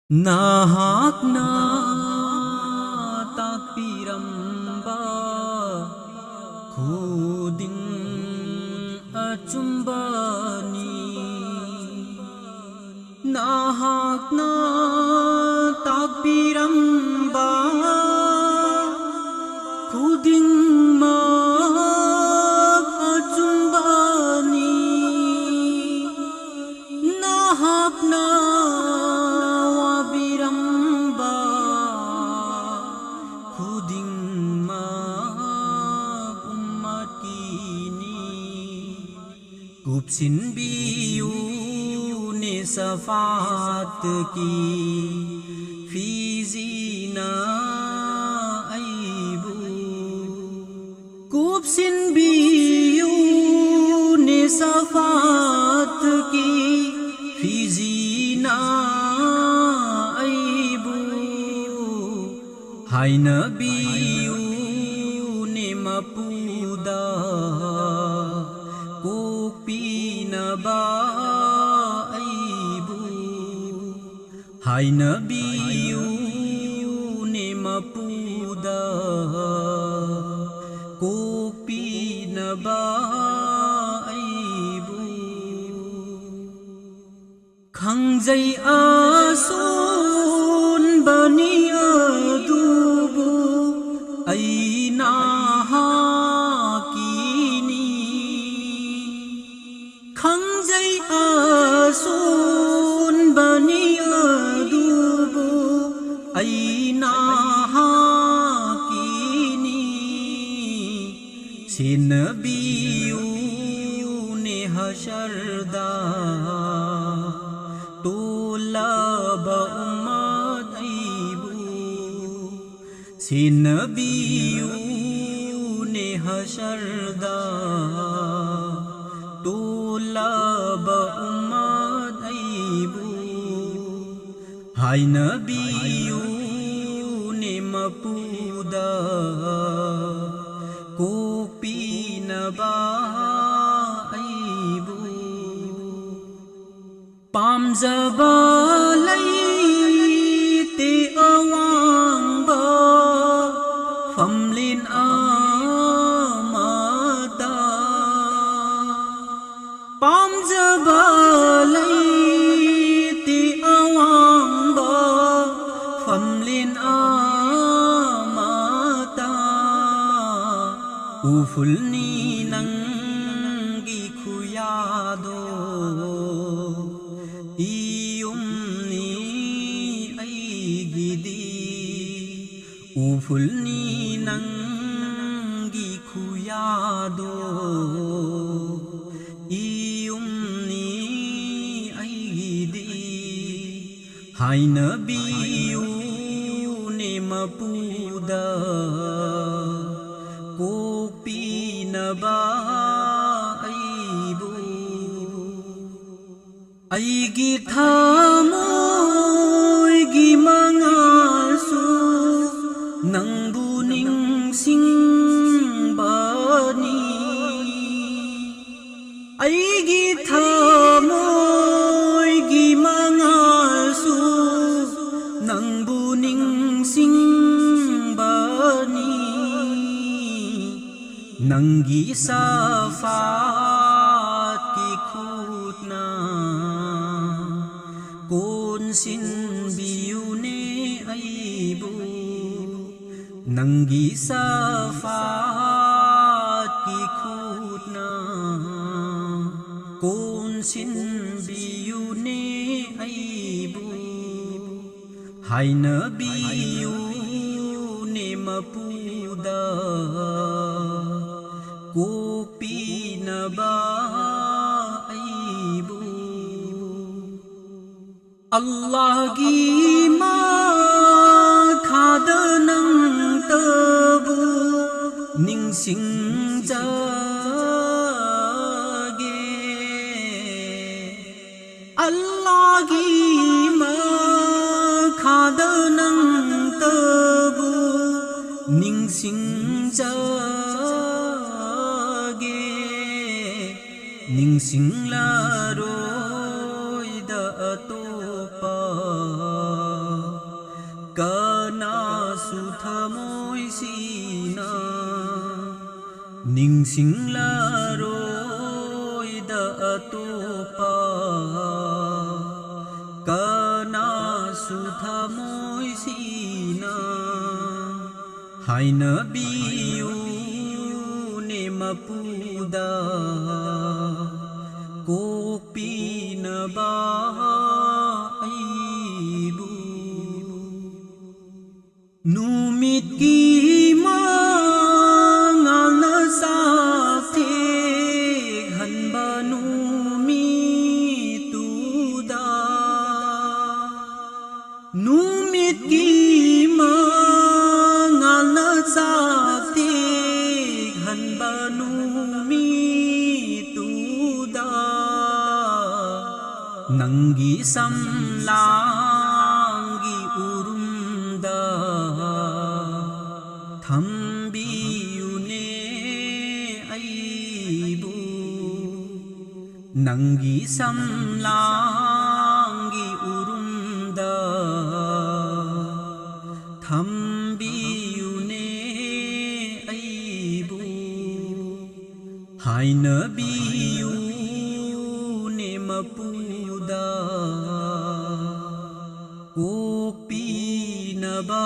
Nahakna takpiramba khuding achumbani Nahakna takpiramba khuding ma achumbani Nahakna Kupsin biyu ne safat ki fizina aibu Kupsin biyu ne safat ki fizina aibu Hai nabiyu ne mapuda ba aibu Hai nabiyu ne mapuda kopi na ba aibu Khangjai asun bani adubu aina Khangjai asun bani adubu aina hakini Sinabiyu ne hasharda tulaba ummat aibu Sinabiyu ne hasharda tulaba ummat aibu Hai nabiyu ne mapuda kopi na ba aibu Pamjaba laite awang ba famlin Pamjaba laite awang ba famlin amata Ufulni nangi khuyado iyumni aigidi Ufulni nangi khuyado Hai nabiyu ne mapuda kopi na ba aibu Aigi thamoy gi mangasu nangbu ningsingbani Aigi thamoy gi mangasu nangbu ningsingbani Nanggi safat ki khutna konsin biyu ne aibu Nanggi safat ki khutna konsin biyu ne aibu Hai nabiyu ne mapuda kopi na ba aibu Allah gi ma khada nang tabu ningsing jage Allah gi ma khada nang tabu ningsing jage ningsing laroi da atopa ꯊꯃꯣꯏꯁꯤꯅ ꯅꯤꯡꯁꯤꯡꯂꯔꯣꯏꯗ ꯑꯇꯣꯞꯄ ꯀꯅꯥꯁꯨ ꯊꯃꯣꯏꯁꯤꯅ ꯍꯥꯏꯅꯕꯤꯌꯨꯅꯦ ꯃꯄꯨꯗ ꯀꯣꯛꯄꯤꯅꯕ ꯑꯩꯕꯨ ꯅꯨꯃꯤꯠꯀꯤ ꯃꯉꯥꯜꯅ ꯆꯥꯛꯊꯦꯛꯍꯟꯕ ꯅꯨꯃꯤꯠꯇꯨꯗ ꯅꯨꯃꯤꯠꯀꯤ ꯃꯉꯥꯜꯅ ꯆꯥꯛꯊꯦꯛꯍꯟꯕ ꯅꯨꯃꯤꯠꯇꯨꯗ ꯅꯪꯒꯤ ꯁꯝꯂꯥꯡꯒꯤ ꯎꯔꯨꯝꯗ ꯊꯝꯕꯤꯌꯨꯅꯦ ꯑꯩꯕꯨ ꯅꯪꯒꯤ ꯁꯝꯂꯥꯡꯒꯤ ꯎꯔꯨꯝꯗ ꯊꯝꯕꯤꯌꯨꯅꯦ ꯑꯩꯕꯨ ꯍꯥꯏꯅꯕꯤꯌꯨꯅꯦ ꯃꯄꯨꯗ ꯀꯣꯛꯄꯤꯅꯕ